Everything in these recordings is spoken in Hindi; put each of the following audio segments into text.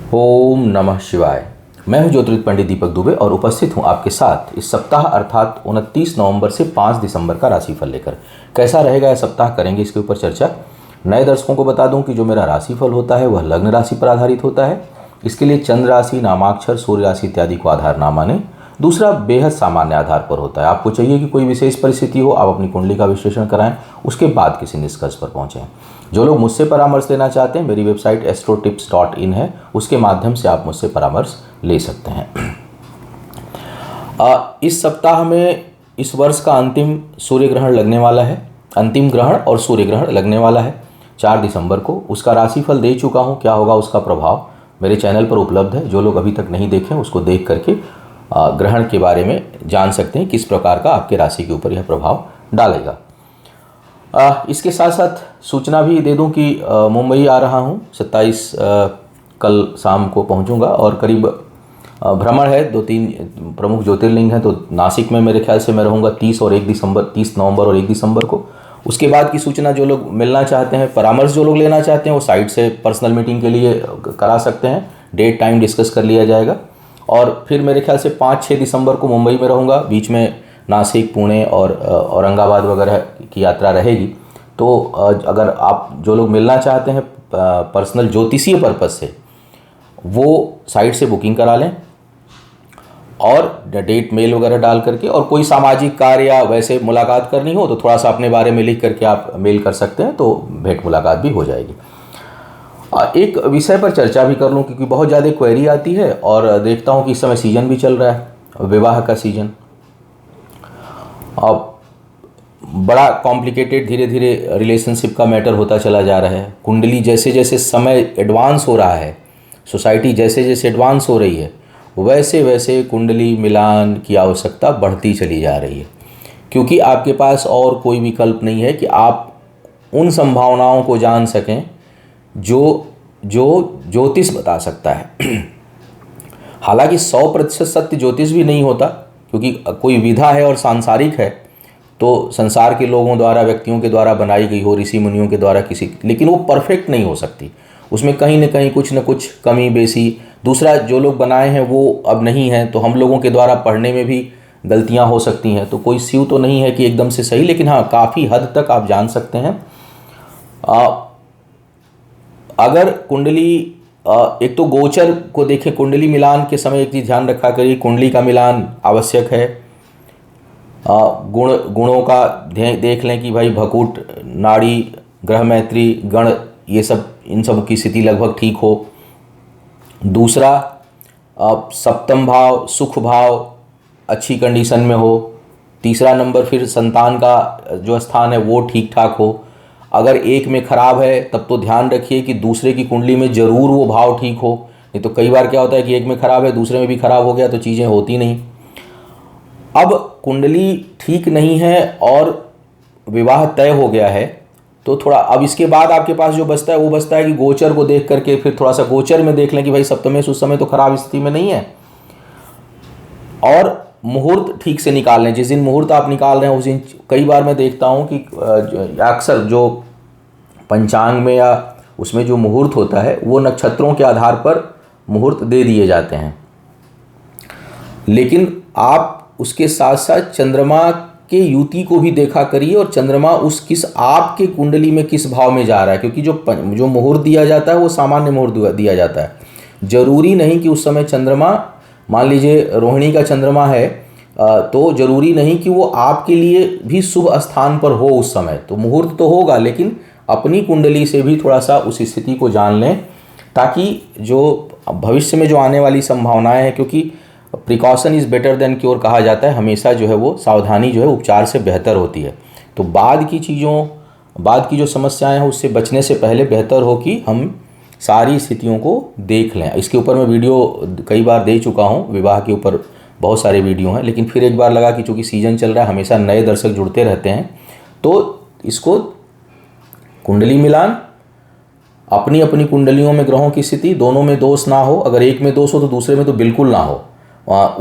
ओम नमः शिवाय। मैं हूं ज्योतिर्विद पंडित दीपक दुबे और उपस्थित हूं आपके साथ इस सप्ताह अर्थात 29 नवंबर से 5 दिसंबर का राशिफल लेकर। कैसा रहेगा यह सप्ताह, करेंगे इसके ऊपर चर्चा। नए दर्शकों को बता दूं कि जो मेरा राशिफल होता है वह लग्न राशि पर आधारित होता है। इसके लिए चंद्र राशि, नामाक्षर, सूर्य राशि इत्यादि को आधार ना माने। दूसरा बेहद सामान्य आधार पर होता है। आपको चाहिए कि कोई विशेष परिस्थिति हो, आप अपनी कुंडली का विश्लेषण कराएं, उसके बाद किसी निष्कर्ष पर पहुंचें। जो लोग मुझसे परामर्श लेना चाहते हैं, मेरी वेबसाइट astrotips.in है, उसके माध्यम से आप मुझसे परामर्श ले सकते हैं। इस सप्ताह में इस वर्ष का अंतिम सूर्य ग्रहण लगने वाला है। अंतिम ग्रहण और सूर्य ग्रहण लगने वाला है 4 दिसंबर को। उसका राशिफल दे चुका हूँ, क्या होगा उसका प्रभाव मेरे चैनल पर उपलब्ध है। जो लोग अभी तक नहीं देखे उसको देख करके ग्रहण के बारे में जान सकते हैं, किस प्रकार का आपके राशि के ऊपर यह प्रभाव डालेगा। इसके साथ साथ सूचना भी दे दूं कि मुंबई आ रहा हूं 27 कल शाम को पहुंचूंगा और करीब भ्रमण है, 2-3 प्रमुख ज्योतिर्लिंग हैं। तो नासिक में मेरे ख्याल से मैं रहूंगा 30 नवंबर और 1 दिसंबर को। उसके बाद की सूचना जो लोग मिलना चाहते हैं, परामर्श जो लोग लेना चाहते हैं, वो साइट से पर्सनल मीटिंग के लिए करा सकते हैं। डेट टाइम डिस्कस कर लिया जाएगा। और फिर मेरे ख्याल से 5-6 दिसंबर को मुंबई में रहूँगा। बीच में नासिक, पुणे और औरंगाबाद वगैरह की यात्रा रहेगी। तो अगर आप जो लोग मिलना चाहते हैं पर्सनल ज्योतिषीय पर्पज़ से, वो साइट से बुकिंग करा लें और डेट मेल वगैरह डाल करके। और कोई सामाजिक कार्य या वैसे मुलाकात करनी हो तो थोड़ा सा अपने बारे में लिख करके आप मेल कर सकते हैं, तो भेंट मुलाकात भी हो जाएगी। एक विषय पर चर्चा भी कर लूँ, क्योंकि बहुत ज़्यादा क्वेरी आती है और देखता हूँ कि इस समय सीजन भी चल रहा है, विवाह का सीजन। अब बड़ा कॉम्प्लिकेटेड धीरे धीरे रिलेशनशिप का मैटर होता चला जा रहा है। कुंडली जैसे जैसे समय एडवांस हो रहा है, सोसाइटी जैसे जैसे एडवांस हो रही है, वैसे वैसे कुंडली मिलान की आवश्यकता बढ़ती चली जा रही है। क्योंकि आपके पास और कोई विकल्प नहीं है कि आप उन संभावनाओं को जान सकें जो ज्योतिष बता सकता है। हालांकि 100% सत्य ज्योतिष भी नहीं होता, क्योंकि कोई विधा है और सांसारिक है, तो संसार के लोगों द्वारा, व्यक्तियों के द्वारा बनाई गई हो, ऋषि मुनियों के द्वारा लेकिन वो परफेक्ट नहीं हो सकती। उसमें कहीं न कहीं कुछ न कुछ कमी बेसी। दूसरा, जो लोग बनाए हैं वो अब नहीं हैं, तो हम लोगों के द्वारा पढ़ने में भी गलतियां हो सकती हैं। तो कोई स्यू तो नहीं है कि एकदम से सही, लेकिन हाँ, काफ़ी हद तक आप जान सकते हैं। अगर कुंडली, एक तो गोचर को देखें, कुंडली मिलान के समय एक चीज़ ध्यान रखा करिए, कुंडली का मिलान आवश्यक है। गुणों का देख लें कि भाई भकूट, नाड़ी, ग्रह मैत्री, गण, ये सब, इन सब की स्थिति लगभग ठीक हो। दूसरा, सप्तम भाव, सुख भाव अच्छी कंडीशन में हो। तीसरा नंबर, फिर संतान का जो स्थान है वो ठीक ठाक हो। अगर एक में खराब है तब तो ध्यान रखिए कि दूसरे की कुंडली में ज़रूर वो भाव ठीक हो। नहीं तो कई बार क्या होता है कि एक में खराब है, दूसरे में भी खराब हो गया, तो चीज़ें होती नहीं। अब कुंडली ठीक नहीं है और विवाह तय हो गया है, तो थोड़ा अब इसके बाद आपके पास जो बचता है वो बचता है कि गोचर को देख करके फिर थोड़ा सा गोचर में देख लें कि भाई सप्तमेश उस समय तो खराब स्थिति में नहीं है। और मुहूर्त ठीक से निकाल लें। जिस दिन मुहूर्त आप निकाल रहे हैं उस दिन, कई बार मैं देखता हूँ कि अक्सर जो पंचांग में या उसमें जो मुहूर्त होता है वो नक्षत्रों के आधार पर मुहूर्त दे दिए जाते हैं, लेकिन आप उसके साथ साथ चंद्रमा के युति को भी देखा करिए और चंद्रमा आपके कुंडली में किस भाव में जा रहा है। क्योंकि जो मुहूर्त दिया जाता है वो सामान्य मुहूर्त दिया जाता है। जरूरी नहीं कि उस समय चंद्रमा, मान लीजिए रोहिणी का चंद्रमा है, तो जरूरी नहीं कि वो आपके लिए भी शुभ स्थान पर हो उस समय। तो मुहूर्त तो होगा, लेकिन अपनी कुंडली से भी थोड़ा सा उस स्थिति को जान लें, ताकि जो भविष्य में जो आने वाली संभावनाएं हैं, क्योंकि precaution is better than cure कहा जाता है, हमेशा जो है वो सावधानी जो है उपचार से बेहतर होती है। तो बाद की जो समस्याएं हैं उससे बचने से पहले बेहतर हो कि हम सारी स्थितियों को देख लें। इसके ऊपर मैं वीडियो कई बार दे चुका हूं, विवाह के ऊपर बहुत सारे वीडियो हैं, लेकिन फिर एक बार लगा कि चूँकि सीजन चल रहा है, हमेशा नए दर्शक जुड़ते रहते हैं, तो इसको कुंडली मिलान, अपनी अपनी कुंडलियों में ग्रहों की स्थिति, दोनों में दोष ना हो। अगर एक में दोष हो तो दूसरे में तो बिल्कुल ना हो।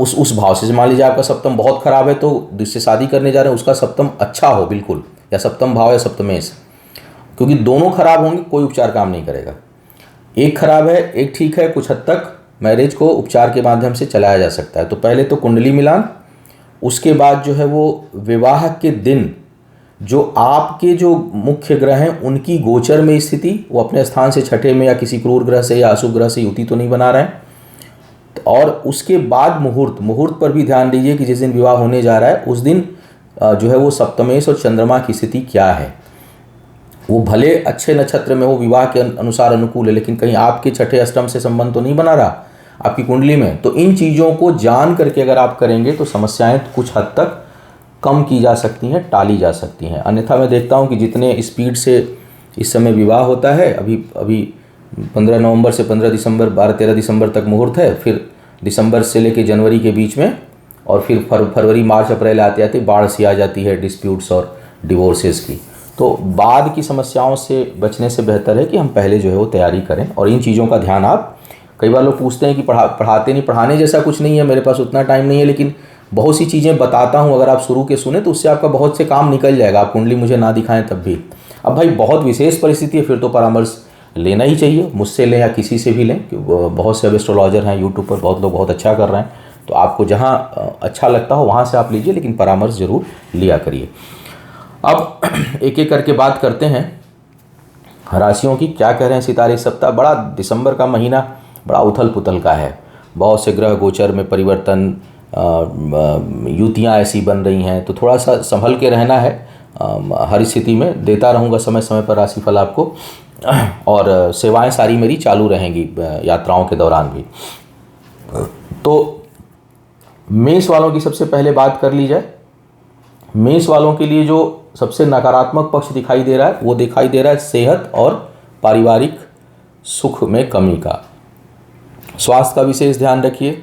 उस भाव से, मान लीजिए आपका सप्तम बहुत खराब है, तो जिससे शादी करने जा रहे हैं उसका सप्तम अच्छा हो बिल्कुल, या सप्तम भाव या सप्तमेश, क्योंकि दोनों खराब होंगे कोई उपचार काम नहीं करेगा। एक खराब है, एक ठीक है। कुछ हद तक मैरिज को उपचार के माध्यम से चलाया जा सकता है। तो पहले तो कुंडली मिलान, उसके बाद जो है वो विवाह के दिन जो आपके जो मुख्य ग्रह हैं उनकी गोचर में स्थिति, वो अपने स्थान से छठे में या किसी क्रूर ग्रह से या अशुभ ग्रह से युति तो नहीं बना रहे हैं। और उसके बाद मुहूर्त पर भी ध्यान दीजिए कि जिस दिन विवाह होने जा रहा है उस दिन जो है वो सप्तमेश और चंद्रमा की स्थिति क्या है। वो भले अच्छे नक्षत्र में हो, विवाह के अनुसार अनुकूल है, लेकिन कहीं आपके छठे अष्टम से संबंध तो नहीं बना रहा आपकी कुंडली में। तो इन चीज़ों को जान करके अगर आप करेंगे तो समस्याएं कुछ हद तक कम की जा सकती हैं, टाली जा सकती हैं। अन्यथा मैं देखता हूं कि जितने स्पीड से इस समय विवाह होता है, अभी 15 नवंबर से 15 दिसंबर 12-13 दिसंबर तक मुहूर्त है, फिर दिसंबर से लेकर जनवरी के बीच में, और फिर फरवरी मार्च अप्रैल आते आते बाढ़ सी आ जाती है डिस्प्यूट्स और डिवोर्सेस की। तो बाद की समस्याओं से बचने से बेहतर है कि हम पहले जो है वो तैयारी करें। और इन चीज़ों का ध्यान आप, कई बार लोग पूछते हैं कि पढ़ाते नहीं, पढ़ाने जैसा कुछ नहीं है, मेरे पास उतना टाइम नहीं है, लेकिन बहुत सी चीज़ें बताता हूँ, अगर आप शुरू के सुने तो उससे आपका बहुत से काम निकल जाएगा। आप कुंडली मुझे ना दिखाएं तब भी। अब भाई बहुत विशेष परिस्थिति है, फिर तो परामर्श लेना ही चाहिए, मुझसे लें या किसी से भी लें। बहुत से अब एस्ट्रोलॉजर हैं यूट्यूब पर, बहुत लोग बहुत अच्छा कर रहे हैं। तो आपको जहाँ अच्छा लगता हो वहाँ से आप लीजिए, लेकिन परामर्श ज़रूर लिया करिए। अब एक एक करके बात करते हैं राशियों की। क्या कह रहे हैं सितारे इस सप्ताह? बड़ा दिसंबर का महीना बड़ा उथल पुथल का है। बहुत से ग्रह गोचर में परिवर्तन, युतियाँ ऐसी बन रही हैं, तो थोड़ा सा संभल के रहना है। हर स्थिति में देता रहूँगा समय समय पर राशिफल आपको, और सेवाएं सारी मेरी चालू रहेंगी यात्राओं के दौरान भी। तो मेष वालों की सबसे पहले बात कर ली जाए। मेष वालों के लिए जो सबसे नकारात्मक पक्ष दिखाई दे रहा है वो दिखाई दे रहा है सेहत और पारिवारिक सुख में कमी का। स्वास्थ्य का विशेष ध्यान रखिए।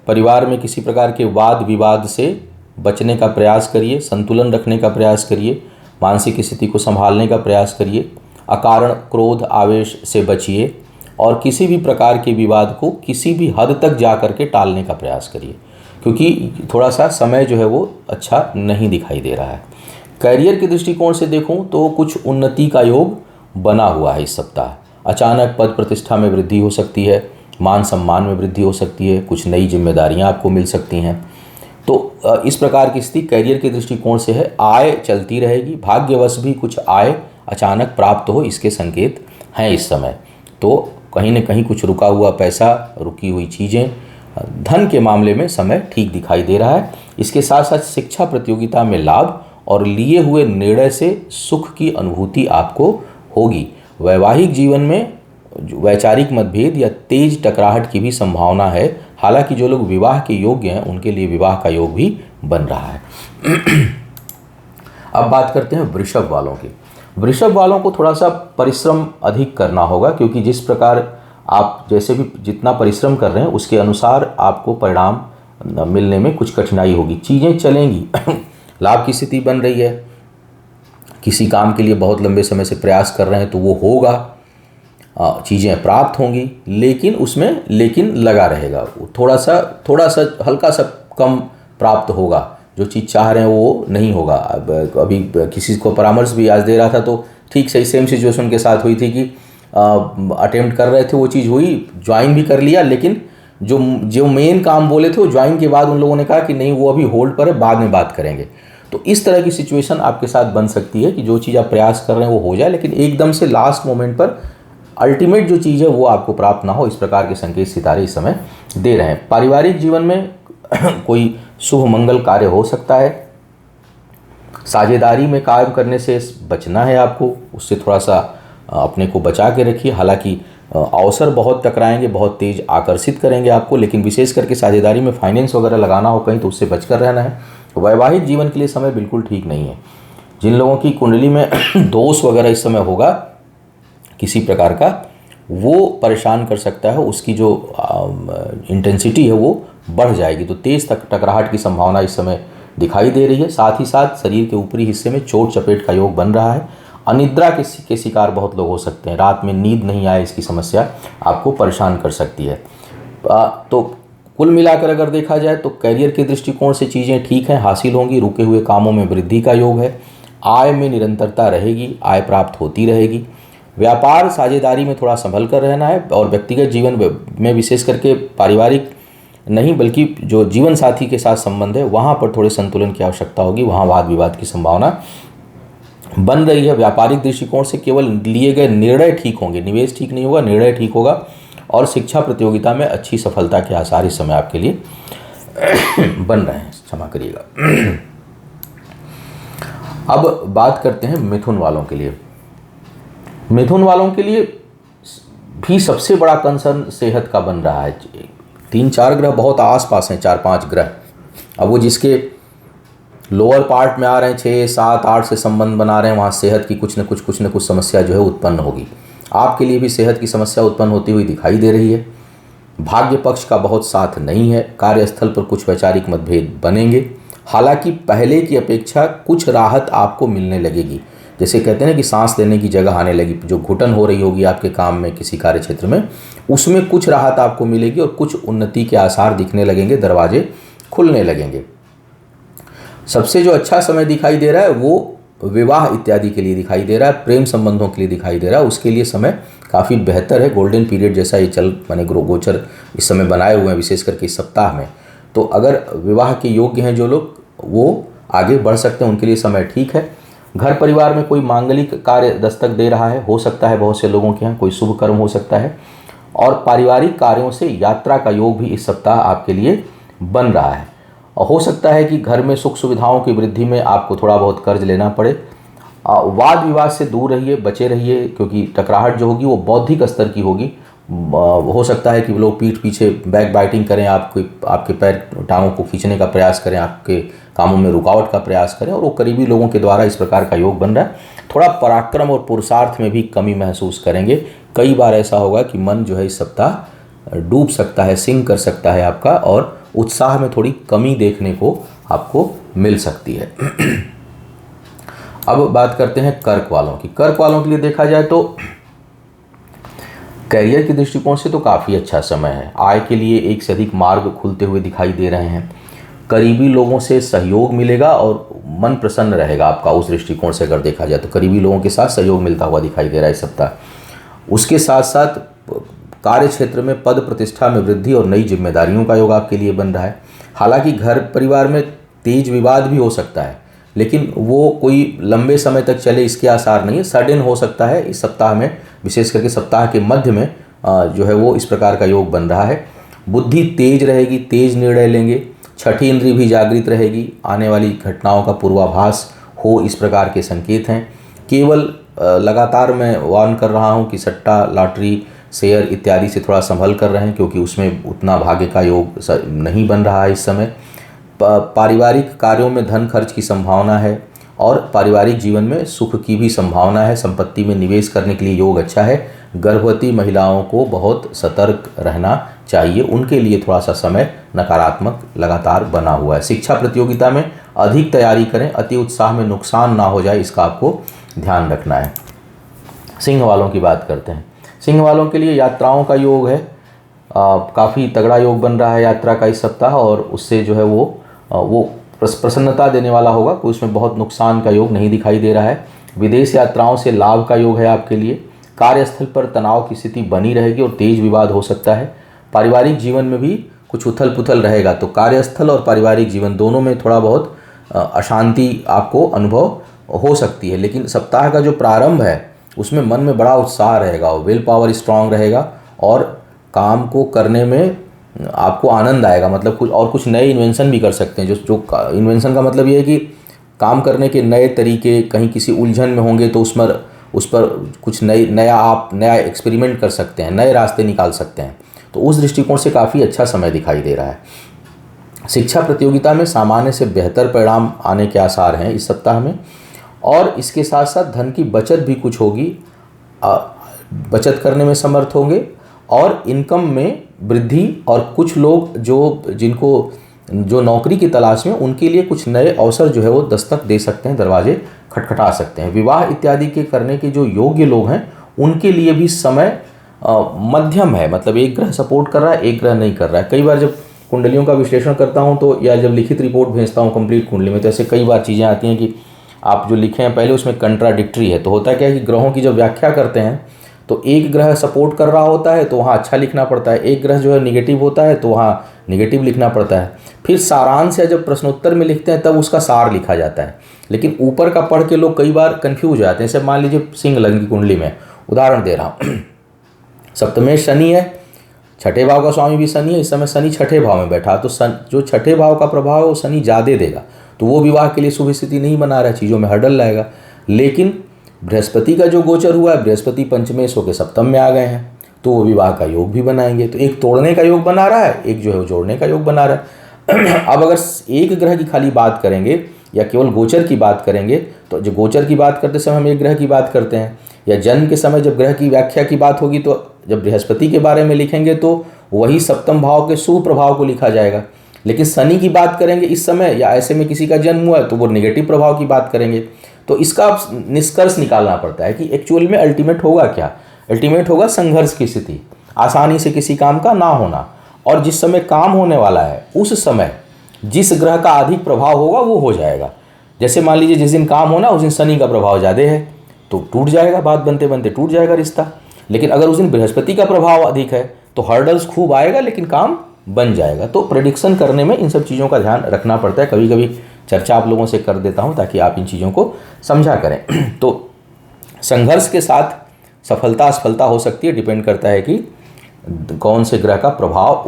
परिवार में किसी प्रकार के वाद विवाद से बचने का प्रयास करिए, संतुलन रखने का प्रयास करिए, मानसिक स्थिति को संभालने का प्रयास करिए। अकारण क्रोध आवेश से बचिए और किसी भी प्रकार के विवाद को किसी भी हद तक जा करके टालने का प्रयास करिए, क्योंकि थोड़ा सा समय जो है वो अच्छा नहीं दिखाई दे रहा है। करियर के दृष्टिकोण से देखूं तो कुछ उन्नति का योग बना हुआ है इस सप्ताह। अचानक पद प्रतिष्ठा में वृद्धि हो सकती है, मान सम्मान में वृद्धि हो सकती है, कुछ नई जिम्मेदारियां आपको मिल सकती हैं। तो इस प्रकार की स्थिति करियर के दृष्टिकोण से है। आय चलती रहेगी, भाग्यवश भी कुछ आय अचानक प्राप्त हो, इसके संकेत हैं इस समय। तो कहीं न कहीं कुछ रुका हुआ पैसा, रुकी हुई चीज़ें, धन के मामले में समय ठीक दिखाई दे रहा है। इसके साथ साथ शिक्षा प्रतियोगिता में लाभ और लिए हुए निर्णय से सुख की अनुभूति आपको होगी। वैवाहिक जीवन में वैचारिक मतभेद या तेज टकराहट की भी संभावना है। हालांकि जो लोग विवाह के योग्य हैं उनके लिए विवाह का योग भी बन रहा है। अब बात करते हैं वृषभ वालों की। वृषभ वालों को थोड़ा सा परिश्रम अधिक करना होगा, क्योंकि जिस प्रकार आप जैसे भी जितना परिश्रम कर रहे हैं उसके अनुसार आपको परिणाम मिलने में कुछ कठिनाई होगी। चीज़ें चलेंगी, लाभ की स्थिति बन रही है, किसी काम के लिए बहुत लंबे समय से प्रयास कर रहे हैं तो वो होगा, चीज़ें प्राप्त होंगी, लेकिन उसमें लेकिन लगा रहेगा। थोड़ा सा हल्का सा कम प्राप्त होगा। जो चीज़ चाह रहे हैं वो नहीं होगा। अभी किसी को परामर्श भी आज दे रहा था तो ठीक सही सेम सिचुएशन के साथ हुई थी कि अटेम्प्ट कर रहे थे, वो चीज़ हुई, ज्वाइन भी कर लिया, लेकिन जो मेन काम बोले थे वो ज्वाइन के बाद उन लोगों ने कहा कि नहीं वो अभी होल्ड पर है, बाद में बात करेंगे। तो इस तरह की सिचुएशन आपके साथ बन सकती है कि जो चीज़ आप प्रयास कर रहे हैं वो हो जाए, लेकिन एकदम से लास्ट मोमेंट पर अल्टीमेट जो चीज़ है वो आपको प्राप्त ना हो। इस प्रकार के संकेत सितारे इस समय दे रहे हैं। पारिवारिक जीवन में कोई शुभ मंगल कार्य हो सकता है। साझेदारी में काम करने से बचना है आपको, उससे थोड़ा सा अपने को बचा के रखिए। हालांकि अवसर बहुत टकराएंगे, बहुत तेज आकर्षित करेंगे आपको, लेकिन विशेष करके साझेदारी में फाइनेंस वगैरह लगाना हो कहीं तो उससे बचकर रहना है। वैवाहिक जीवन के लिए समय बिल्कुल ठीक नहीं है। जिन लोगों की कुंडली में दोष वगैरह इस समय होगा किसी प्रकार का, वो परेशान कर सकता है। उसकी जो इंटेंसिटी है वो बढ़ जाएगी, तो तेज टकराहट की संभावना इस समय दिखाई दे रही है। साथ ही साथ शरीर के ऊपरी हिस्से में चोट चपेट का योग बन रहा है। अनिद्रा के शिकार बहुत लोग हो सकते हैं। रात में नींद नहीं आए, इसकी समस्या आपको परेशान कर सकती है। तो कुल मिलाकर अगर देखा जाए तो करियर के दृष्टिकोण से चीज़ें ठीक हैं, हासिल होंगी। रुके हुए कामों में वृद्धि का योग है। आय में निरंतरता रहेगी, आय प्राप्त होती रहेगी। व्यापार साझेदारी में थोड़ा संभल कर रहना है और व्यक्तिगत जीवन में विशेष करके पारिवारिक नहीं बल्कि जो जीवन साथी के साथ संबंध है वहाँ पर थोड़े संतुलन की आवश्यकता होगी, वहाँ वाद विवाद की संभावना बन रही है। व्यापारिक दृष्टिकोण से केवल लिए गए निर्णय ठीक होंगे, निवेश ठीक नहीं होगा, निर्णय ठीक होगा और शिक्षा प्रतियोगिता में अच्छी सफलता के आसार इस समय आपके लिए बन रहे हैं, क्षमा करिएगा। अब बात करते हैं मिथुन वालों के लिए। मिथुन वालों के लिए भी सबसे बड़ा कंसर्न सेहत का बन रहा है। 3-4 ग्रह बहुत आसपास हैं, 4-5 ग्रह। अब वो जिसके लोअर पार्ट में आ रहे हैं, 6, 7, 8 से संबंध बना रहे हैं, वहाँ सेहत की कुछ न कुछ समस्या जो है उत्पन्न होगी। आपके लिए भी सेहत की समस्या उत्पन्न होती हुई दिखाई दे रही है। भाग्य पक्ष का बहुत साथ नहीं है। कार्यस्थल पर कुछ वैचारिक मतभेद बनेंगे। हालांकि पहले की अपेक्षा कुछ राहत आपको मिलने लगेगी। जैसे कहते हैं ना कि सांस लेने की जगह आने लगी, जो घुटन हो रही होगी आपके काम में, किसी कार्य क्षेत्र में, उसमें कुछ राहत आपको मिलेगी और कुछ उन्नति के आसार दिखने लगेंगे, दरवाजे खुलने लगेंगे। सबसे जो अच्छा समय दिखाई दे रहा है वो विवाह इत्यादि के लिए दिखाई दे रहा है, प्रेम संबंधों के लिए दिखाई दे रहा है। उसके लिए समय काफ़ी बेहतर है। गोल्डन पीरियड जैसा ये माने गोचर इस समय बनाए हुए हैं, विशेष करके इस सप्ताह में। तो अगर विवाह के योग्य हैं जो लोग, वो आगे बढ़ सकते हैं, उनके लिए समय ठीक है। घर परिवार में कोई मांगलिक कार्य दस्तक दे रहा है, हो सकता है बहुत से लोगों के यहाँ कोई शुभ कर्म हो सकता है। और पारिवारिक कार्यों से यात्रा का योग भी इस सप्ताह आपके लिए बन रहा है। और हो सकता है कि घर में सुख सुविधाओं की वृद्धि में आपको थोड़ा बहुत कर्ज लेना पड़े। वाद विवाद से दूर रहिए, बचे रहिए, क्योंकि टकराहट जो होगी वो बौद्धिक स्तर की होगी। हो सकता है कि लोग पीठ पीछे बैक बाइटिंग करें, आपके पैर टांगों को खींचने का प्रयास करें, आपके कामों में रुकावट का प्रयास करें, और वो करीबी लोगों के द्वारा इस प्रकार का योग बन रहा है। थोड़ा पराक्रम और पुरुषार्थ में भी कमी महसूस करेंगे। कई बार ऐसा होगा कि मन जो है इस सप्ताह डूब सकता है, सिंक कर सकता है आपका, और उत्साह में थोड़ी कमी देखने को आपको मिल सकती है। अब बात करते हैं कर्क वालों की। कर्क वालों के लिए देखा जाए तो करियर के दृष्टिकोण से तो काफ़ी अच्छा समय है। आय के लिए एक से अधिक मार्ग खुलते हुए दिखाई दे रहे हैं। करीबी लोगों से सहयोग मिलेगा और मन प्रसन्न रहेगा आपका। उस दृष्टिकोण से अगर देखा जाए तो करीबी लोगों के साथ सहयोग मिलता हुआ दिखाई दे रहा है इस सप्ताह। उसके साथ साथ कार्य क्षेत्र में पद प्रतिष्ठा में वृद्धि और नई जिम्मेदारियों का योग आपके लिए बन रहा है। हालांकि घर परिवार में तेज विवाद भी हो सकता है, लेकिन वो कोई लंबे समय तक चले इसके आसार नहीं है। सडन हो सकता है इस सप्ताह में, विशेष करके सप्ताह के मध्य में जो है वो इस प्रकार का योग बन रहा है। बुद्धि तेज रहेगी, तेज निर्णय लेंगे। छठी इंद्रिय भी जागृत रहेगी। आने वाली घटनाओं का पूर्वाभास हो, इस प्रकार के संकेत हैं। केवल लगातार मैं वार्न कर रहा हूँ कि सट्टा, लॉटरी, शेयर इत्यादि से थोड़ा संभल कर रहें, क्योंकि उसमें उतना भाग्य का योग नहीं बन रहा है इस समय। पारिवारिक कार्यों में धन खर्च की संभावना है और पारिवारिक जीवन में सुख की भी संभावना है। संपत्ति में निवेश करने के लिए योग अच्छा है। गर्भवती महिलाओं को बहुत सतर्क रहना चाहिए, उनके लिए थोड़ा सा समय नकारात्मक लगातार बना हुआ है। शिक्षा प्रतियोगिता में अधिक तैयारी करें, अति उत्साह में नुकसान ना हो जाए, इसका आपको ध्यान रखना है। सिंह वालों की बात करते हैं। सिंह वालों के लिए यात्राओं का योग है। काफ़ी तगड़ा योग बन रहा है यात्रा का इस सप्ताह, और उससे जो है वो प्रसन्नता देने वाला होगा। कोई उसमें बहुत नुकसान का योग नहीं दिखाई दे रहा है। विदेश यात्राओं से लाभ का योग है आपके लिए। कार्यस्थल पर तनाव की स्थिति बनी रहेगी और तेज विवाद हो सकता है। पारिवारिक जीवन में भी कुछ उथल पुथल रहेगा, तो कार्यस्थल और पारिवारिक जीवन दोनों में थोड़ा बहुत अशांति आपको अनुभव हो सकती है। लेकिन सप्ताह का जो प्रारंभ है उसमें मन में बड़ा उत्साह रहेगा, और विल पावर स्ट्रांग रहेगा और काम को करने में आपको आनंद आएगा। मतलब कुछ नए इन्वेंशन भी कर सकते हैं। जो इन्वेंशन का मतलब ये है कि काम करने के नए तरीके, कहीं किसी उलझन में होंगे तो उस पर कुछ नया एक्सपेरिमेंट कर सकते हैं, नए रास्ते निकाल सकते हैं। तो उस दृष्टिकोण से काफ़ी अच्छा समय दिखाई दे रहा है। शिक्षा प्रतियोगिता में सामान्य से बेहतर परिणाम आने के आसार हैं इस सप्ताह में, और इसके साथ साथ धन की बचत भी कुछ होगी। बचत करने में समर्थ होंगे और इनकम में वृद्धि, और कुछ लोग जो नौकरी की तलाश में, उनके लिए कुछ नए अवसर जो है वो दस्तक दे सकते हैं, दरवाजे खटखटा सकते हैं। विवाह इत्यादि के करने के जो योग्य लोग हैं उनके लिए भी समय मध्यम है। मतलब एक ग्रह सपोर्ट कर रहा है, एक ग्रह नहीं कर रहा है। कई बार जब कुंडलियों का विश्लेषण करता हूं तो, या जब लिखित रिपोर्ट भेजता हूं कंप्लीट कुंडली में, तो ऐसे कई बार चीज़ें आती हैं कि आप जो लिखे हैं पहले उसमें कंट्राडिक्टरी है। तो होता क्या है कि ग्रहों की जब व्याख्या करते हैं तो एक ग्रह सपोर्ट कर रहा होता है तो वहाँ अच्छा लिखना पड़ता है, एक ग्रह जो है निगेटिव होता है तो वहाँ निगेटिव लिखना पड़ता है। फिर सारांश है जब प्रश्नोत्तर में लिखते हैं तब उसका सार लिखा जाता है। लेकिन ऊपर का पढ़ के लोग कई बार कन्फ्यूज हो जाते हैं। जैसे मान लीजिए सिंह लग्न की कुंडली में, उदाहरण दे रहा हूँ, सप्तमेश शनि है, छठे भाव का स्वामी भी शनि है, इस समय शनि छठे भाव में बैठा, तो जो छठे भाव का प्रभाव है वो शनि ज़्यादा देगा, तो वो विवाह के लिए शुभ स्थिति नहीं बना रहा है, चीज़ों में हर्डल लाएगा। लेकिन बृहस्पति का जो गोचर हुआ है, बृहस्पति पंचमेश होकर सप्तम में आ गए हैं, तो वो विवाह का योग भी बनाएंगे। तो एक तोड़ने का योग बना रहा है, एक जो है वो जोड़ने का योग बना रहा है। अब अगर एक ग्रह की खाली बात करेंगे या केवल गोचर की बात करेंगे, तो जो गोचर की बात करते समय हम एक ग्रह की बात करते हैं, या जन्म के समय जब ग्रह की व्याख्या की बात होगी तो जब बृहस्पति के बारे में लिखेंगे तो वही सप्तम भाव के शुभ प्रभाव को लिखा जाएगा। लेकिन शनि की बात करेंगे इस समय या ऐसे में किसी का जन्म हुआ है तो वो नेगेटिव प्रभाव की बात करेंगे। तो इसका निष्कर्ष निकालना पड़ता है कि एक्चुअल में अल्टीमेट होगा क्या। अल्टीमेट होगा संघर्ष की स्थिति, आसानी से किसी काम का ना होना, और जिस समय काम होने वाला है उस समय जिस ग्रह का अधिक प्रभाव होगा वो हो जाएगा। जैसे मान लीजिए जिस दिन काम होना उस दिन शनि का प्रभाव ज़्यादा है तो टूट जाएगा, बात बनते बनते टूट जाएगा रिश्ता। लेकिन अगर उस दिन बृहस्पति का प्रभाव अधिक है तो हर्डल्स खूब आएगा लेकिन काम बन जाएगा। तो प्रेडिक्शन करने में इन सब चीज़ों का ध्यान रखना पड़ता है। कभी कभी चर्चा आप लोगों से कर देता हूं ताकि आप इन चीज़ों को समझा करें। तो संघर्ष के साथ सफलता असफलता हो सकती है, डिपेंड करता है कि कौन से ग्रह का प्रभाव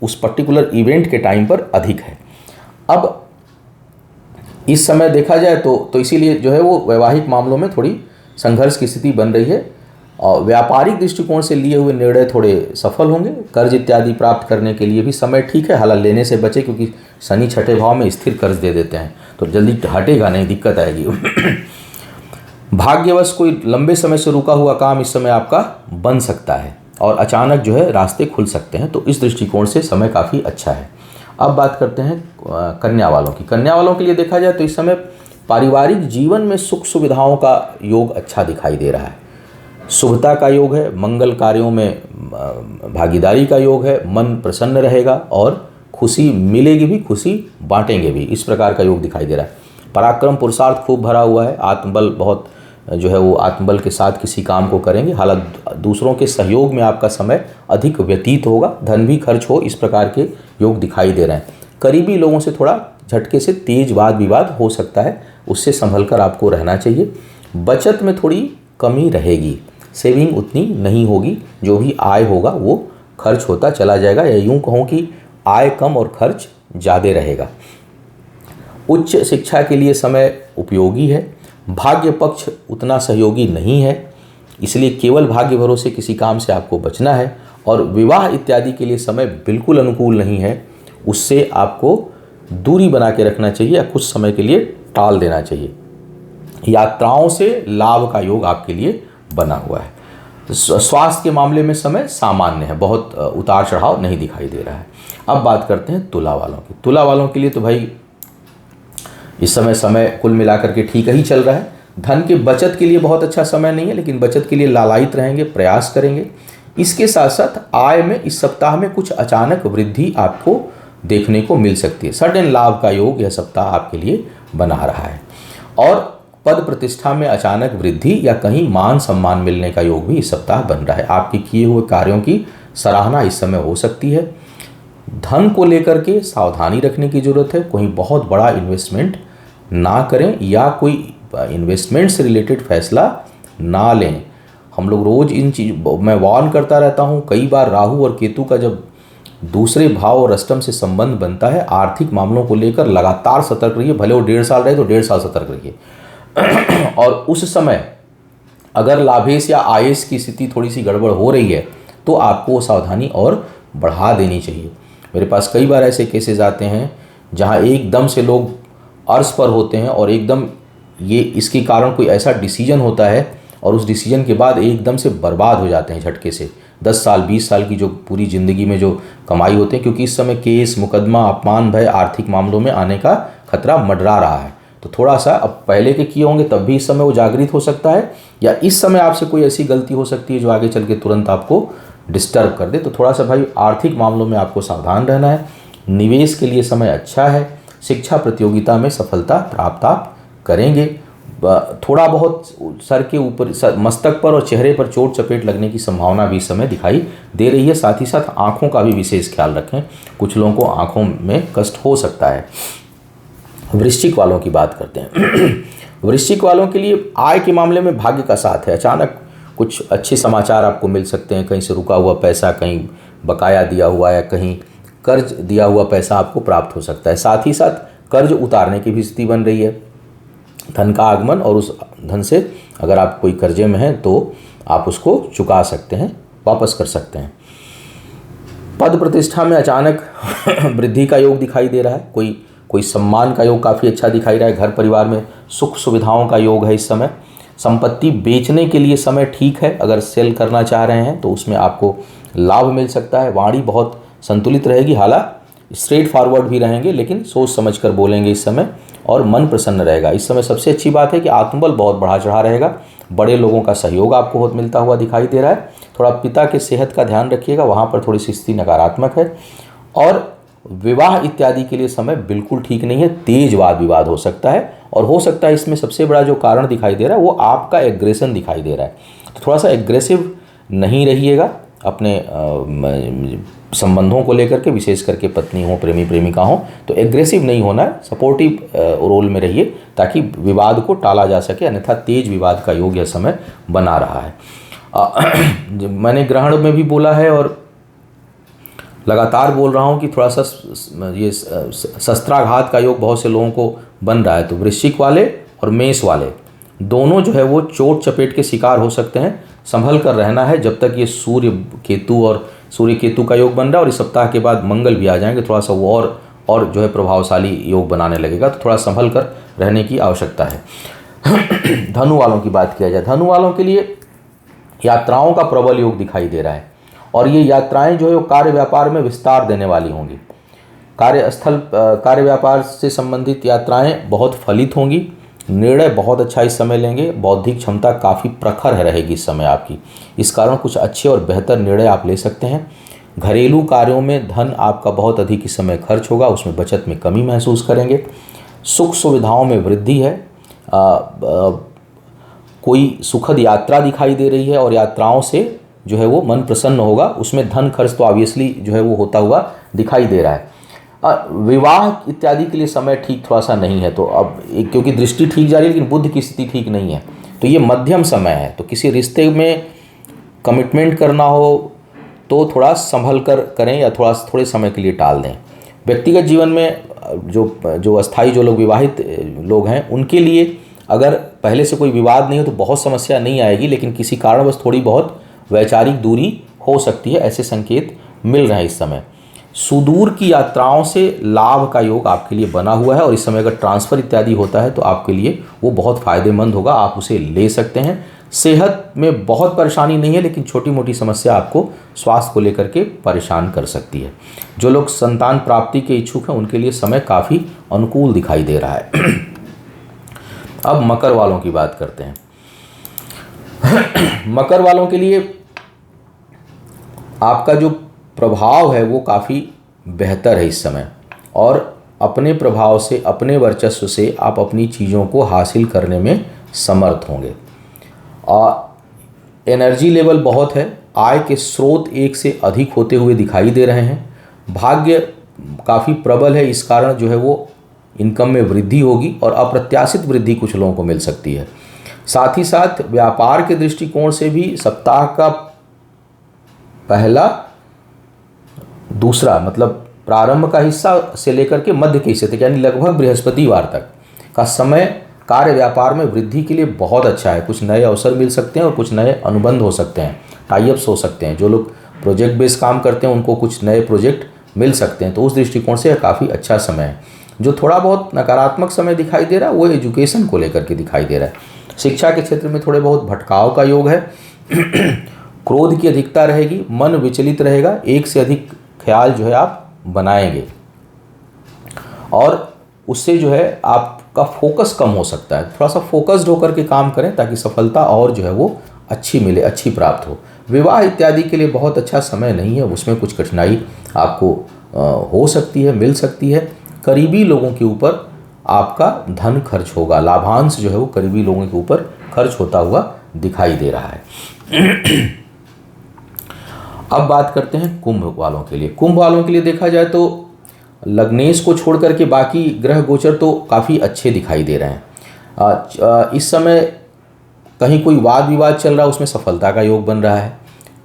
उस पर्टिकुलर इवेंट के टाइम पर अधिक है। अब इस समय देखा जाए तो इसीलिए जो है वो वैवाहिक मामलों में थोड़ी संघर्ष की स्थिति बन रही है, और व्यापारिक दृष्टिकोण से लिए हुए निर्णय थोड़े सफल होंगे। कर्ज इत्यादि प्राप्त करने के लिए भी समय ठीक है, हालांकि लेने से बचे क्योंकि शनि छठे भाव में स्थिर कर्ज दे देते हैं तो जल्दी हटेगा नहीं, दिक्कत आएगी। भाग्यवश कोई लंबे समय से रुका हुआ काम इस समय आपका बन सकता है और अचानक जो है रास्ते खुल सकते हैं, तो इस दृष्टिकोण से समय काफ़ी अच्छा है। अब बात करते हैं कन्या वालों की। कन्या वालों के लिए देखा जाए तो इस समय पारिवारिक जीवन में सुख सुविधाओं का योग अच्छा दिखाई दे रहा है। शुभता का योग है, मंगल कार्यों में भागीदारी का योग है, मन प्रसन्न रहेगा और खुशी मिलेगी भी, खुशी बांटेंगे भी, इस प्रकार का योग दिखाई दे रहा है। पराक्रम पुरुषार्थ खूब भरा हुआ है, आत्मबल बहुत जो है वो आत्मबल के साथ किसी काम को करेंगे। हालांकि दूसरों के सहयोग में आपका समय अधिक व्यतीत होगा, धन भी खर्च हो, इस प्रकार के योग दिखाई दे रहे हैं। करीबी लोगों से थोड़ा झटके से तेज वाद विवाद हो सकता है, उससे संभल कर आपको रहना चाहिए। बचत में थोड़ी कमी रहेगी, सेविंग उतनी नहीं होगी, जो भी आय होगा वो खर्च होता चला जाएगा, या यूँ कहूँ कि आय कम और खर्च ज़्यादा रहेगा। उच्च शिक्षा के लिए समय उपयोगी है। भाग्य पक्ष उतना सहयोगी नहीं है, इसलिए केवल भाग्य भरोसे किसी काम से आपको बचना है। और विवाह इत्यादि के लिए समय बिल्कुल अनुकूल नहीं है, उससे आपको दूरी बना के रखना चाहिए या कुछ समय के लिए टाल देना चाहिए। यात्राओं से लाभ का योग आपके लिए बना हुआ है। स्वास्थ्य के मामले में समय सामान्य है, बहुत उतार चढ़ाव नहीं दिखाई दे रहा है। अब बात करते हैं तुला वालों की। तुला वालों के लिए तो भाई इस समय कुल मिलाकर के ठीक ही चल रहा है। धन के बचत के लिए बहुत अच्छा समय नहीं है, लेकिन बचत के लिए लालायित रहेंगे, प्रयास करेंगे। इसके साथ साथ आय में इस सप्ताह में कुछ अचानक वृद्धि आपको देखने को मिल सकती है। सडन लाभ का योग यह सप्ताह आपके लिए बना रहा है। और पद प्रतिष्ठा में अचानक वृद्धि या कहीं मान सम्मान मिलने का योग भी इस सप्ताह बन रहा है। आपके किए हुए कार्यों की सराहना इस समय हो सकती है। धन को लेकर के सावधानी रखने की जरूरत है, कोई बहुत बड़ा इन्वेस्टमेंट ना करें या कोई इन्वेस्टमेंट से रिलेटेड फैसला ना लें। हम लोग रोज़ इन चीज़ मैं वार्न करता रहता हूँ। कई बार राहु और केतु का जब दूसरे भाव और अष्टम से संबंध बनता है, आर्थिक मामलों को लेकर लगातार सतर्क रहिए। भले वो 1.5 साल रहे तो 1.5 साल सतर्क रहिए। और उस समय अगर लाभेश या आयेश की स्थिति थोड़ी सी गड़बड़ हो रही है तो आपको वो सावधानी और बढ़ा देनी चाहिए। मेरे पास कई बार ऐसे केसेस आते हैं जहाँ एकदम से लोग अर्श पर होते हैं और एकदम ये इसके कारण कोई ऐसा डिसीजन होता है और उस डिसीजन के बाद एकदम से बर्बाद हो जाते हैं झटके से। 10 साल 20 साल की जो पूरी ज़िंदगी में जो कमाई होते हैं, क्योंकि इस समय केस मुकदमा अपमान भय आर्थिक मामलों में आने का खतरा मंडरा रहा है। तो थोड़ा सा अब पहले के किए होंगे तब भी इस समय वो जागृत हो सकता है, या इस समय आपसे कोई ऐसी गलती हो सकती है जो आगे चल के तुरंत आपको डिस्टर्ब कर दे। तो थोड़ा सा भाई आर्थिक मामलों में आपको सावधान रहना है। निवेश के लिए समय अच्छा है। शिक्षा प्रतियोगिता में सफलता प्राप्त आप करेंगे। थोड़ा बहुत सर के ऊपर, मस्तक पर और चेहरे पर चोट चपेट लगने की संभावना भी इस समय दिखाई दे रही है। साथ ही साथ आँखों का भी विशेष ख्याल रखें, कुछ लोगों को आँखों में कष्ट हो सकता है। वृश्चिक वालों की बात करते हैं। वृश्चिक वालों के लिए आय के मामले में भाग्य का साथ है। अचानक कुछ अच्छे समाचार आपको मिल सकते हैं, कहीं से रुका हुआ पैसा, कहीं बकाया दिया हुआ या कहीं कर्ज दिया हुआ पैसा आपको प्राप्त हो सकता है। साथ ही साथ कर्ज उतारने की भी स्थिति बन रही है, धन का आगमन, और उस धन से अगर आप कोई कर्जे में हैं तो आप उसको चुका सकते हैं, वापस कर सकते हैं। पद प्रतिष्ठा में अचानक वृद्धि का योग दिखाई दे रहा है, कोई सम्मान का योग काफ़ी अच्छा दिखाई रहा है। घर परिवार में सुख सुविधाओं का योग है इस समय। संपत्ति बेचने के लिए समय ठीक है, अगर सेल करना चाह रहे हैं तो उसमें आपको लाभ मिल सकता है। वाणी बहुत संतुलित रहेगी, हालांकि स्ट्रेट फॉरवर्ड भी रहेंगे, लेकिन सोच समझकर बोलेंगे इस समय, और मन प्रसन्न रहेगा। इस समय सबसे अच्छी बात है कि आत्मबल बहुत बढ़ा चढ़ा रहेगा। बड़े लोगों का सहयोग आपको बहुत मिलता हुआ दिखाई दे रहा है। थोड़ा पिता के सेहत का ध्यान रखिएगा, वहाँ पर थोड़ी सी स्थिति नकारात्मक है। और विवाह इत्यादि के लिए समय बिल्कुल ठीक नहीं है, तेज वाद विवाद हो सकता है, और हो सकता है इसमें सबसे बड़ा जो कारण दिखाई दे रहा है वो आपका एग्रेशन दिखाई दे रहा है। तो थोड़ा सा एग्रेसिव नहीं रहिएगा अपने संबंधों को लेकर के, विशेष करके पत्नी हो, प्रेमी प्रेमिका हो, तो एग्रेसिव नहीं होना है, सपोर्टिव रोल में रहिए ताकि विवाद को टाला जा सके, अन्यथा तेज विवाद का योग यह समय बना रहा है। मैंने ग्रहण में भी बोला है और लगातार बोल रहा हूँ कि थोड़ा सा ये शस्त्राघात का योग बहुत से लोगों को बन रहा है। तो वृश्चिक वाले और मेष वाले दोनों जो है वो चोट चपेट के शिकार हो सकते हैं। संभल कर रहना है जब तक ये सूर्य केतु का योग बन रहा है, और इस सप्ताह के बाद मंगल भी आ जाएंगे, थोड़ा सा वो और जो है प्रभावशाली योग बनाने लगेगा, तो थोड़ा संभल कर रहने की आवश्यकता है। धनु वालों की बात किया जाए, धनु वालों के लिए यात्राओं का प्रबल योग दिखाई दे रहा है, और ये यात्राएं जो है वो कार्य व्यापार में विस्तार देने वाली होंगी। कार्यस्थल कार्य व्यापार से संबंधित यात्राएं बहुत फलित होंगी। निर्णय बहुत अच्छा इस समय लेंगे, बौद्धिक क्षमता काफ़ी प्रखर रहेगी इस समय आपकी, इस कारण कुछ अच्छे और बेहतर निर्णय आप ले सकते हैं। घरेलू कार्यों में धन आपका बहुत अधिक इस समय खर्च होगा, उसमें बचत में कमी महसूस करेंगे। सुख सुविधाओं में वृद्धि है, कोई सुखद यात्रा दिखाई दे रही है, और यात्राओं से जो है वो मन प्रसन्न होगा। उसमें धन खर्च तो ऑब्वियसली जो है वो होता हुआ दिखाई दे रहा है। विवाह इत्यादि के लिए समय ठीक थोड़ा सा नहीं है, तो अब क्योंकि दृष्टि ठीक जा रही है लेकिन बुद्ध की स्थिति ठीक नहीं है, तो ये मध्यम समय है। तो किसी रिश्ते में कमिटमेंट करना हो तो थोड़ा संभल कर करें, या थोड़े समय के लिए टाल दें। व्यक्तिगत जीवन में जो अस्थायी जो लोग विवाहित लोग हैं उनके लिए अगर पहले से कोई विवाद नहीं हो तो बहुत समस्या नहीं आएगी, लेकिन किसी कारणवश थोड़ी बहुत वैचारिक दूरी हो सकती है, ऐसे संकेत मिल रहे हैं इस समय। सुदूर की यात्राओं से लाभ का योग आपके लिए बना हुआ है, और इस समय अगर ट्रांसफ़र इत्यादि होता है तो आपके लिए वो बहुत फ़ायदेमंद होगा, आप उसे ले सकते हैं। सेहत में बहुत परेशानी नहीं है, लेकिन छोटी मोटी समस्या आपको स्वास्थ्य को लेकर के परेशान कर सकती है। जो लोग संतान प्राप्ति के इच्छुक हैं उनके लिए समय काफ़ी अनुकूल दिखाई दे रहा है। अब मकर वालों की बात करते हैं। मकर वालों के लिए आपका जो प्रभाव है वो काफ़ी बेहतर है इस समय, और अपने प्रभाव से, अपने वर्चस्व से आप अपनी चीज़ों को हासिल करने में समर्थ होंगे। एनर्जी लेवल बहुत है, आय के स्रोत एक से अधिक होते हुए दिखाई दे रहे हैं। भाग्य काफ़ी प्रबल है, इस कारण जो है वो इनकम में वृद्धि होगी, और अप्रत्याशित वृद्धि कुछ लोगों को मिल सकती है। साथ ही साथ व्यापार के दृष्टिकोण से भी सप्ताह का पहला दूसरा मतलब प्रारंभ का हिस्सा से लेकर के मध्य के हिस्से तक, यानी लगभग बृहस्पतिवार तक का समय कार्य व्यापार में वृद्धि के लिए बहुत अच्छा है। कुछ नए अवसर मिल सकते हैं और कुछ नए अनुबंध हो सकते हैं, टाइअप्स हो सकते हैं। जो लोग प्रोजेक्ट बेस्ड काम करते हैं उनको कुछ नए प्रोजेक्ट मिल सकते हैं, तो उस दृष्टिकोण से यह काफ़ी अच्छा समय है। जो थोड़ा बहुत नकारात्मक समय दिखाई दे रहा है वो एजुकेशन को लेकर के दिखाई दे रहा है। शिक्षा के क्षेत्र में थोड़े बहुत भटकाव का योग है। क्रोध की अधिकता रहेगी, मन विचलित रहेगा, एक से अधिक ख्याल जो है आप बनाएंगे, और उससे जो है आपका फोकस कम हो सकता है। थोड़ा सा फोकस्ड होकर के काम करें ताकि सफलता और जो है वो अच्छी मिले, अच्छी प्राप्त हो। विवाह इत्यादि के लिए बहुत अच्छा समय नहीं है, उसमें कुछ कठिनाई आपको हो सकती है, मिल सकती है। करीबी लोगों के ऊपर आपका धन खर्च होगा, लाभांश जो है वो करीबी लोगों के ऊपर खर्च होता हुआ दिखाई दे रहा है। अब बात करते हैं कुंभ वालों के लिए। कुंभ वालों के लिए देखा जाए तो लग्नेश को छोड़ करके बाकी ग्रह गोचर तो काफ़ी अच्छे दिखाई दे रहे हैं। इस समय कहीं कोई वाद विवाद चल रहा है, उसमें सफलता का योग बन रहा है।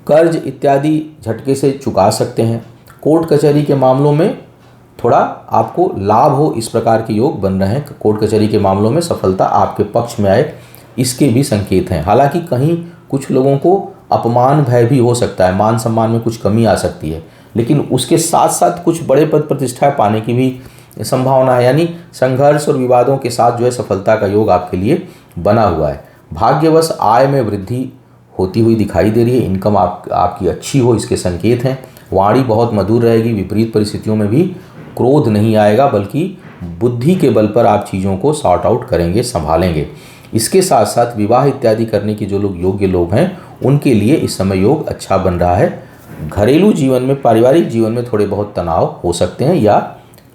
कर्ज इत्यादि झटके से चुका सकते हैं। कोर्ट कचहरी के मामलों में थोड़ा आपको लाभ हो, इस प्रकार के योग बन रहे हैं। कोर्ट कचहरी के मामलों में सफलता आपके पक्ष में आए, इसके भी संकेत हैं। हालांकि कहीं कुछ लोगों को अपमान भय भी हो सकता है, मान सम्मान में कुछ कमी आ सकती है, लेकिन उसके साथ साथ कुछ बड़े पद प्रतिष्ठा पाने की भी संभावना है। यानी संघर्ष और विवादों के साथ जो है सफलता का योग आपके लिए बना हुआ है। भाग्यवश आय में वृद्धि होती हुई दिखाई दे रही है। इनकम आपकी अच्छी हो, इसके संकेत हैं। वाणी बहुत मधुर रहेगी। विपरीत परिस्थितियों में भी क्रोध नहीं आएगा, बल्कि बुद्धि के बल पर आप चीज़ों को सॉर्ट आउट करेंगे, संभालेंगे। इसके साथ साथ विवाह इत्यादि करने के जो लोग योग्य लोग हैं, उनके लिए इस समय योग अच्छा बन रहा है। घरेलू जीवन में, पारिवारिक जीवन में थोड़े बहुत तनाव हो सकते हैं या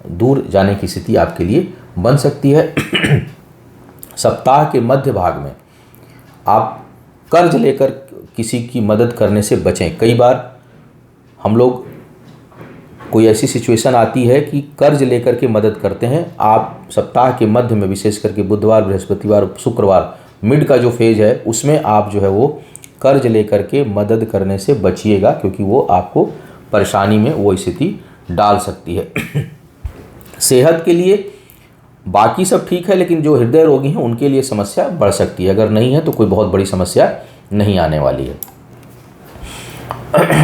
दूर जाने की स्थिति आपके लिए बन सकती है। सप्ताह के मध्य भाग में आप कर्ज लेकर किसी की मदद करने से बचें। कई बार हम लोग, कोई ऐसी सिचुएशन आती है कि कर्ज लेकर के मदद करते हैं। आप सप्ताह के मध्य में, विशेष करके बुधवार, बृहस्पतिवार, शुक्रवार, मिड का जो फेज है, उसमें आप जो है वो कर्ज लेकर के मदद करने से बचिएगा, क्योंकि वो आपको परेशानी में वो स्थिति डाल सकती है। सेहत के लिए बाकी सब ठीक है, लेकिन जो हृदय रोगी हैं उनके लिए समस्या बढ़ सकती है। अगर नहीं है तो कोई बहुत बड़ी समस्या नहीं आने वाली है।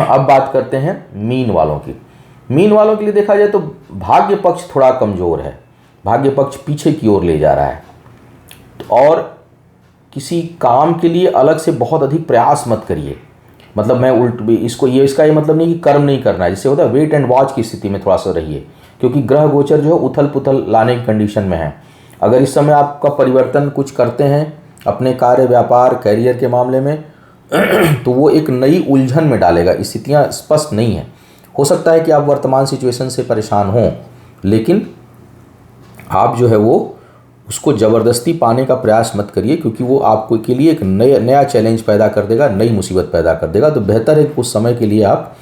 अब बात करते हैं मीन वालों की। मीन वालों के लिए देखा जाए तो भाग्य पक्ष थोड़ा कमज़ोर है। भाग्य पक्ष पीछे की ओर ले जा रहा है, और किसी काम के लिए अलग से बहुत अधिक प्रयास मत करिए। मतलब मैं इसका ये मतलब नहीं कि कर्म नहीं करना है। जिससे होता है वेट एंड वॉच की स्थिति में थोड़ा सा रहिए, क्योंकि ग्रह गोचर जो है उथल पुथल लाने की कंडीशन में है। अगर इस समय आपका परिवर्तन कुछ करते हैं अपने कार्य, व्यापार, कैरियर के मामले में, तो वो एक नई उलझन में डालेगा। स्थितियाँ स्पष्ट नहीं है। हो सकता है कि आप वर्तमान सिचुएशन से परेशान हों, लेकिन आप जो है वो उसको ज़बरदस्ती पाने का प्रयास मत करिए, क्योंकि वो आपको के लिए एक नया चैलेंज पैदा कर देगा, नई मुसीबत पैदा कर देगा। तो बेहतर है कि उस समय के लिए आप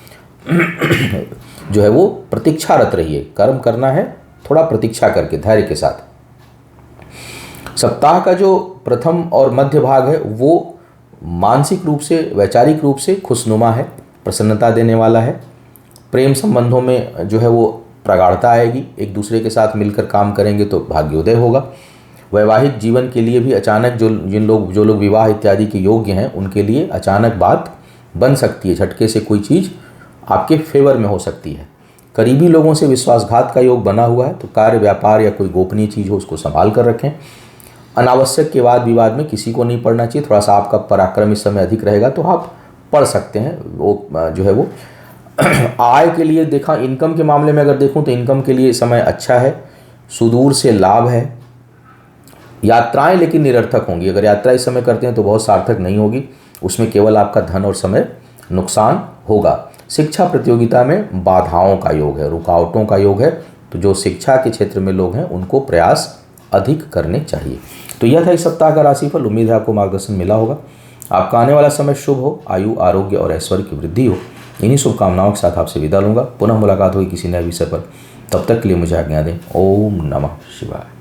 जो है वो प्रतीक्षारत रहिए। कर्म करना है, थोड़ा प्रतीक्षा करके धैर्य के साथ। सप्ताह का जो प्रथम और मध्य भाग है वो मानसिक रूप से, वैचारिक रूप से खुशनुमा है, प्रसन्नता देने वाला है। प्रेम संबंधों में जो है वो प्रगाढ़ता आएगी। एक दूसरे के साथ मिलकर काम करेंगे तो भाग्योदय होगा। वैवाहिक जीवन के लिए भी अचानक जो लोग विवाह इत्यादि के योग्य हैं, उनके लिए अचानक बात बन सकती है। झटके से कोई चीज़ आपके फेवर में हो सकती है। करीबी लोगों से विश्वासघात का योग बना हुआ है, तो कार्य, व्यापार या कोई गोपनीय चीज़ हो उसको संभाल कर रखें। अनावश्यक के वाद विवाद में किसी को नहीं पड़ना चाहिए। थोड़ा सा आपका पराक्रम इस समय अधिक रहेगा तो आप पढ़ सकते हैं। वो जो है वो आय के लिए देखा, इनकम के मामले में अगर देखूं तो इनकम के लिए समय अच्छा है। सुदूर से लाभ है। यात्राएं लेकिन निरर्थक होंगी। अगर यात्रा इस समय करते हैं तो बहुत सार्थक नहीं होगी, उसमें केवल आपका धन और समय नुकसान होगा। शिक्षा प्रतियोगिता में बाधाओं का योग है, रुकावटों का योग है। तो जो शिक्षा के क्षेत्र में लोग हैं उनको प्रयास अधिक करने चाहिए। तो यह था इस सप्ताह का राशिफल। उम्मीद है आपको मार्गदर्शन मिला होगा। आपका आने वाला समय शुभ हो, आयु, आरोग्य और ऐश्वर्य की वृद्धि हो। इन्हीं शुभकामनाओं के साथ आपसे विदा लूंगा। पुनः मुलाकात होगी किसी नए विषय पर। तब तक के लिए मुझे आज्ञा दें। ओम नमः शिवाय।